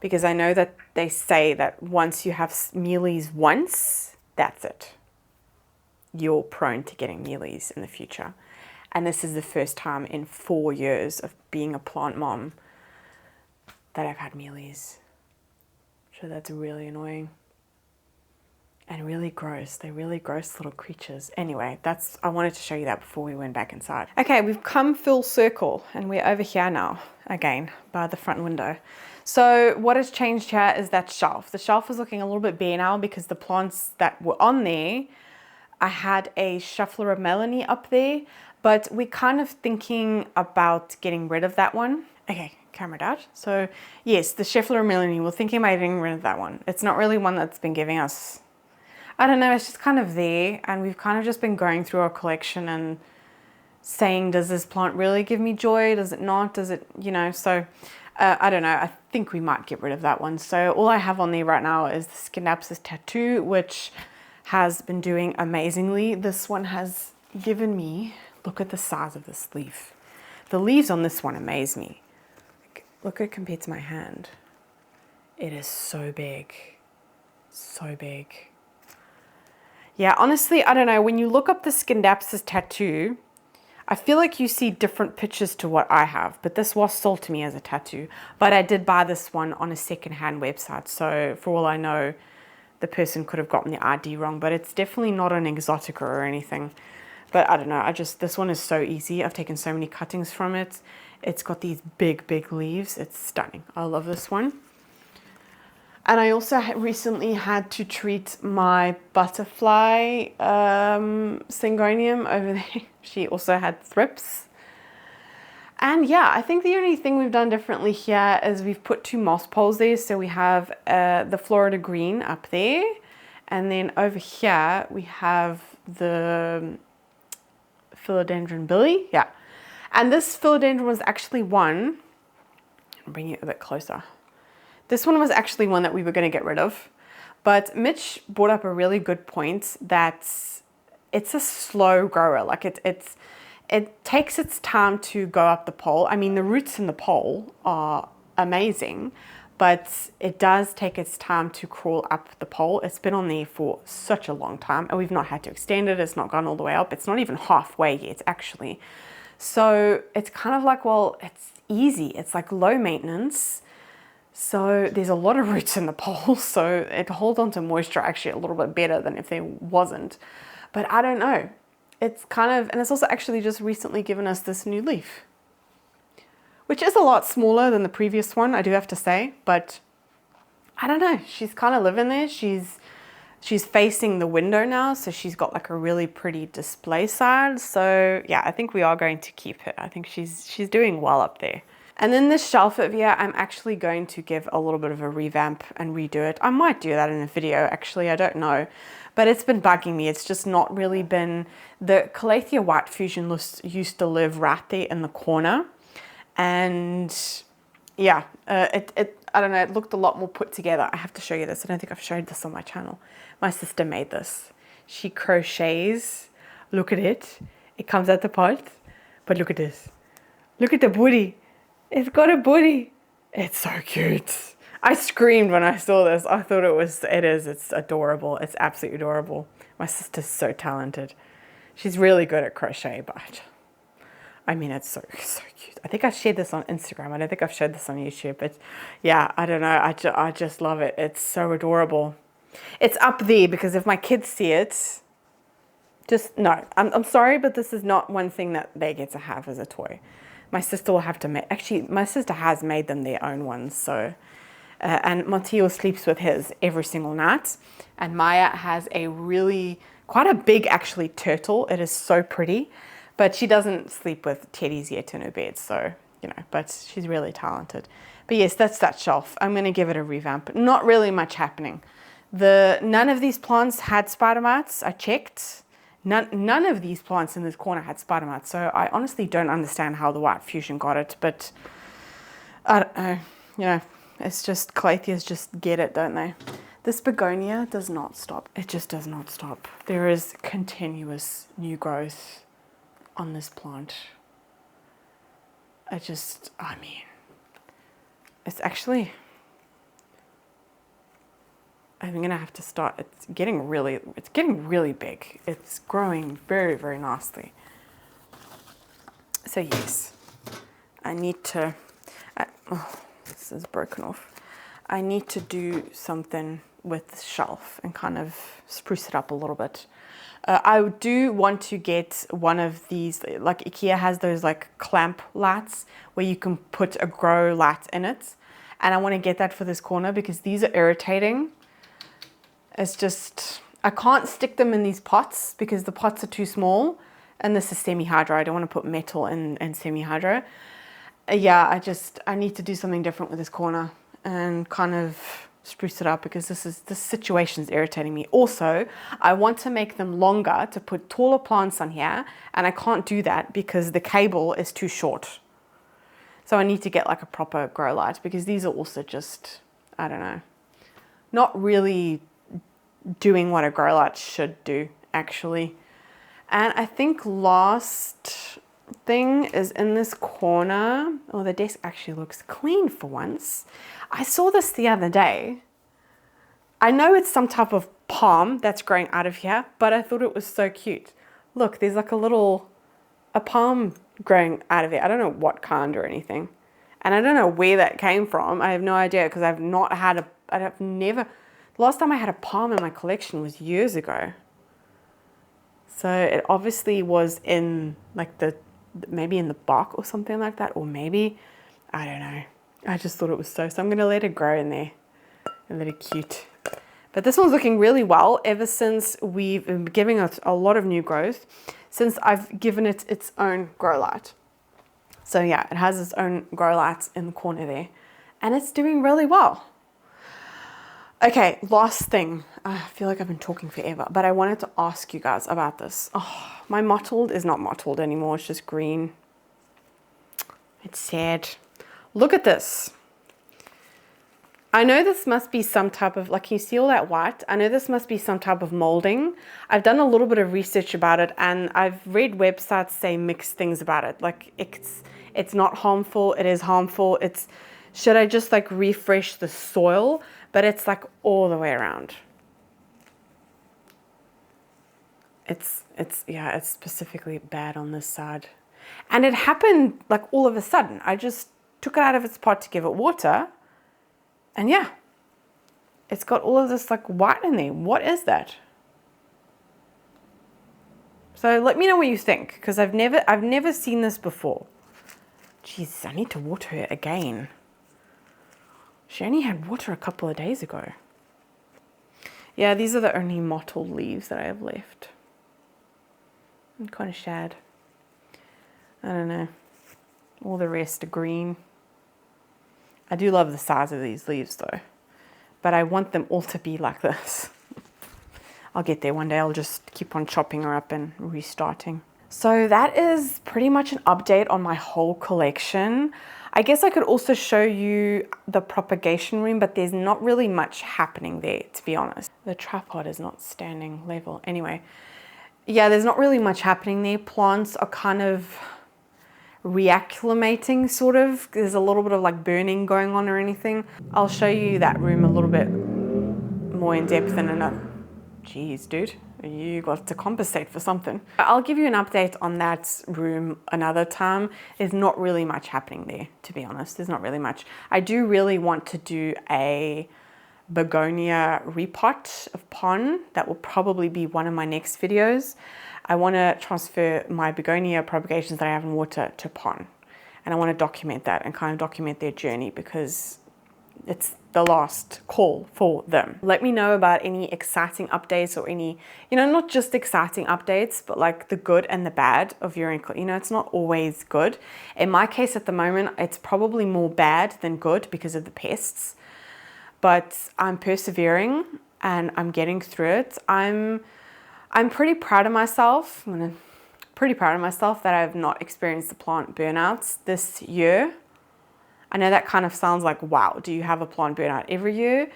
because I know that they say that once you have mealies once, that's it. You're prone to getting mealies in the future. And this is the first time in 4 years of being a plant mom that I've had mealies. So that's really annoying. And really gross. They're really gross little creatures. Anyway, I wanted to show you that before we went back inside. Okay, we've come full circle and we're over here now, again, by the front window. So what has changed here is that shelf. The shelf is looking a little bit bare now because the plants that were on there, I had a Shuffler of Melanie up there, but we're kind of thinking about getting rid of that one. Okay, camera out. So yes, the Scheffler Melanie, we're thinking about getting rid of that one. It's not really one that's been giving us, I don't know, it's just kind of there, and we've kind of just been going through our collection and saying, does this plant really give me joy? Does it not? Does it, you know, so I don't know. I think we might get rid of that one. So all I have on there right now is the Scindapsus tattoo, which has been doing amazingly. This one has given me, look at the size of this leaf. The leaves on this one amaze me. Look at it compared to my hand. It is so big, so big. Yeah, honestly, I don't know. When you look up the Scindapsus tattoo, I feel like you see different pictures to what I have, but this was sold to me as a tattoo. But I did buy this one on a secondhand website, so for all I know, the person could have gotten the ID wrong, but it's definitely not an exotica or anything. But I don't know, this one is so easy. I've taken so many cuttings from it. It's got these big, big leaves. It's stunning. I love this one. And I also recently had to treat my butterfly syngonium over there. She also had thrips. And yeah, I think the only thing we've done differently here is we've put 2 moss poles there. So we have the Florida green up there. And then over here we have the philodendron Billy. Yeah. And this philodendron was actually one, I'll bring it a bit closer. This one was actually one that we were going to get rid of, but Mitch brought up a really good point that it's a slow grower. Like it takes its time to go up the pole. I mean, the roots in the pole are amazing, but it does take its time to crawl up the pole. It's been on there for such a long time, and we've not had to extend it. It's not gone all the way up. It's not even halfway yet, actually. So it's kind of like, well, it's easy. It's like low maintenance. So there's a lot of roots in the pole, so it holds on to moisture actually a little bit better than if there wasn't. But I don't know. It's kind of, and it's also actually just recently given us this new leaf, which is a lot smaller than the previous one, I do have to say. But I don't know. She's kind of living there. She's facing the window now, so she's got like a really pretty display side. So yeah, I think we are going to keep her. I think she's doing well up there. And then this shelf over here, I'm actually going to give a little bit of a revamp and redo it. I might do that in a video, actually, I don't know. But it's been bugging me. It's just not really been, the Calathea White Fusion used to live right there in the corner. And yeah, I don't know, it looked a lot more put together. I have to show you this. I don't think I've showed this on my channel. My sister made this. She crochets. Look at it. It comes out the pot. But look at this. Look at the booty. It's got a booty. It's so cute. I screamed when I saw this. I thought it's adorable. It's absolutely adorable. My sister's so talented. She's really good at crochet, but I mean, it's so cute. I think I shared this on Instagram. I don't think I've shared this on YouTube, but yeah, I don't know. I just love it. It's so adorable. It's up there because if my kids see it, no, I'm sorry, but this is not one thing that they get to have as a toy. My sister will have to make, actually, my sister has made them their own ones, so, and Matteo sleeps with his every single night, and Maya has quite a big, actually, turtle. It is so pretty, but she doesn't sleep with teddies yet in her bed, so, you know, but she's really talented. But yes, that's that shelf. I'm going to give it a revamp. Not really much happening. None of these plants had spider mites. I checked. None of these plants in this corner had spider mites, so I honestly don't understand how the White Fusion got it, but I don't know, you know, it's just, Calatheas just get it, don't they? This begonia does not stop. It just does not stop. There is continuous new growth on this plant. I mean, it's actually, I'm gonna have to start. It's getting really big. It's growing very, very nicely. So yes, I need to. Oh, this is broken off. I need to do something with the shelf and kind of spruce it up a little bit. I do want to get one of these, like IKEA has those like clamp lights where you can put a grow light in it, and I want to get that for this corner because these are irritating. It's just, I can't stick them in these pots because the pots are too small, and this is semi-hydro. I don't want to put metal in semi-hydro. yeah, I need to do something different with this corner and kind of spruce it up, because this situation's irritating me. Also, I want to make them longer to put taller plants on here, and I can't do that because the cable is too short. So I need to get like a proper grow light, because these are also just, I don't know, not really doing what a grow light should do, actually. And I think last thing is in this corner. Oh, the desk actually looks clean for once. I saw this the other day. I know it's some type of palm that's growing out of here, but I thought it was so cute. Look, there's like a palm growing out of it. I don't know what kind or anything. And I don't know where that came from. I have no idea, because the last time I had a palm in my collection was years ago. So it obviously was in like maybe in the bark or something like that, or maybe, I don't know. I just thought it was so I'm gonna let it grow in there and let it cute. But this one's looking really well ever since we've been giving it a lot of new growth, since I've given it its own grow light. So yeah, it has its own grow lights in the corner there, and it's doing really well. Okay, last thing. I feel like I've been talking forever, but I wanted to ask you guys about this. Oh, my mottled is not mottled anymore. It's just green. It's sad. Look at this. I know this must be some type of, like, can you see all that white? I know this must be some type of molding. I've done a little bit of research about it, and I've read websites say mixed things about it. Like, it's not harmful, it is harmful. Should I just like refresh the soil? But it's like all the way around. It's specifically bad on this side. And it happened like all of a sudden. I just took it out of its pot to give it water. And yeah, it's got all of this like white in there. What is that? So let me know what you think, because I've never seen this before. Jesus, I need to water her again. She only had water a couple of days ago. Yeah, these are the only mottled leaves that I have left. I'm kind of sad. I don't know. All the rest are green. I do love the size of these leaves though, but I want them all to be like this. I'll get there one day. I'll just keep on chopping her up and restarting. So that is pretty much an update on my whole collection. I guess I could also show you the propagation room, but there's not really much happening there, to be honest. The tripod is not standing level. Anyway, yeah, there's not really much happening there. Plants are kind of reacclimating, sort of. There's a little bit of like burning going on or anything. I'll show you that room a little bit more in depth in another. Jeez, dude, you got to compensate for something. I'll give you an update on that room another time. There's not really much happening there, to be honest. There's not really much. I do really want to do a begonia repot of pon. That will probably be one of my next videos. I want to transfer my begonia propagations that I have in water to pon. And I want to document that and kind of document their journey, because it's the last call for them. Let me know about any exciting updates, or any, not just exciting updates, but like the good and the bad of your, it's not always good. In my case at the moment, it's probably more bad than good because of the pests, but I'm persevering and I'm getting through it. I'm pretty proud of myself. Pretty proud of myself that I've not experienced the plant burnouts this year. I know that kind of sounds like, wow, do you have a plant burnout every year?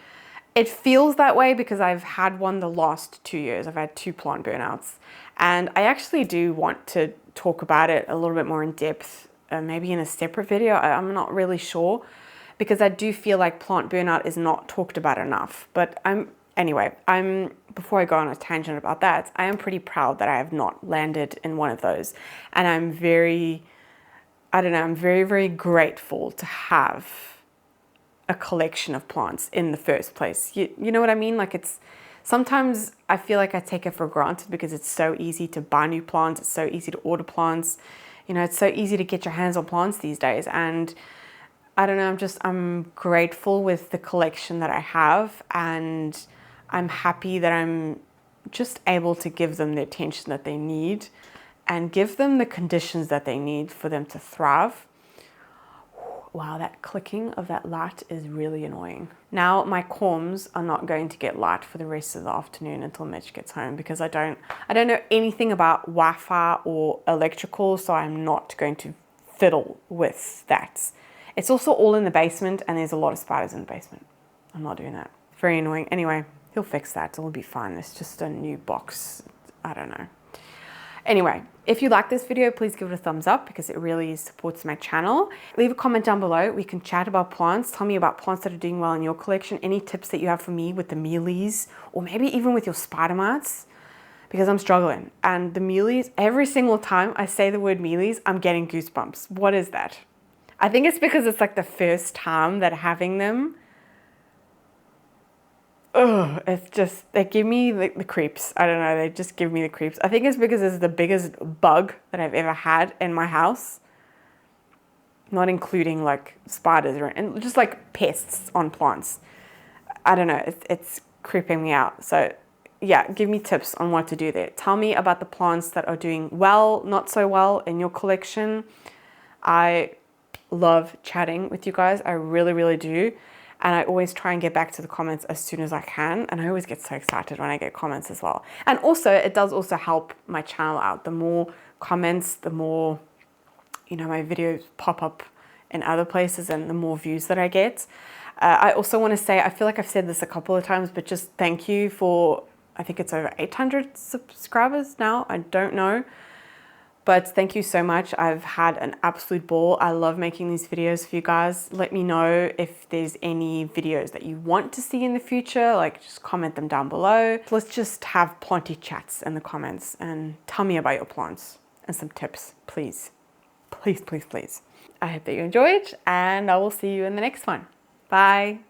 It feels that way because I've had one the last 2 years. I've had 2 plant burnouts. And I actually do want to talk about it a little bit more in depth, maybe in a separate video. I'm not really sure, because I do feel like plant burnout is not talked about enough. But before I go on a tangent about that, I am pretty proud that I have not landed in one of those. And I'm very, very grateful to have a collection of plants in the first place. You know what I mean? Like, sometimes I feel like I take it for granted because it's so easy to buy new plants. It's so easy to order plants. It's so easy to get your hands on plants these days. And I don't know, I'm grateful with the collection that I have, and I'm happy that I'm just able to give them the attention that they need and give them the conditions that they need for them to thrive. Wow, that clicking of that light is really annoying. Now my corms are not going to get light for the rest of the afternoon until Mitch gets home, because I don't know anything about Wi-Fi or electrical, so I'm not going to fiddle with that. It's also all in the basement and there's a lot of spiders in the basement. I'm not doing that. Very annoying. Anyway, he'll fix that. It'll be fine. It's just a new box. I don't know. Anyway, if you like this video, please give it a thumbs up because it really supports my channel. Leave a comment down below. We can chat about plants. Tell me about plants that are doing well in your collection. Any tips that you have for me with the mealies, or maybe even with your spider mites, because I'm struggling. And the mealies, every single time I say the word mealies, I'm getting goosebumps. What is that? I think it's because it's like the first time that having them. Oh, it's just, they give me the creeps. I don't know, they just give me the creeps. I think it's because it's the biggest bug that I've ever had in my house. Not including like spiders and just like pests on plants. I don't know, it's creeping me out. So yeah, give me tips on what to do there. Tell me about the plants that are doing well, not so well in your collection. I love chatting with you guys. I really, really do. And I always try and get back to the comments as soon as I can. And I always get so excited when I get comments as well. And also, it does also help my channel out. The more comments, the more, you know, my videos pop up in other places and the more views that I get. I also want to say, I feel like I've said this a couple of times, but just thank you for, I think it's over 800 subscribers now. I don't know. But thank you so much. I've had an absolute ball. I love making these videos for you guys. Let me know if there's any videos that you want to see in the future. Like, just comment them down below. Let's just have planty chats in the comments and tell me about your plants and some tips, please. Please, please, please. I hope that you enjoyed, and I will see you in the next one. Bye.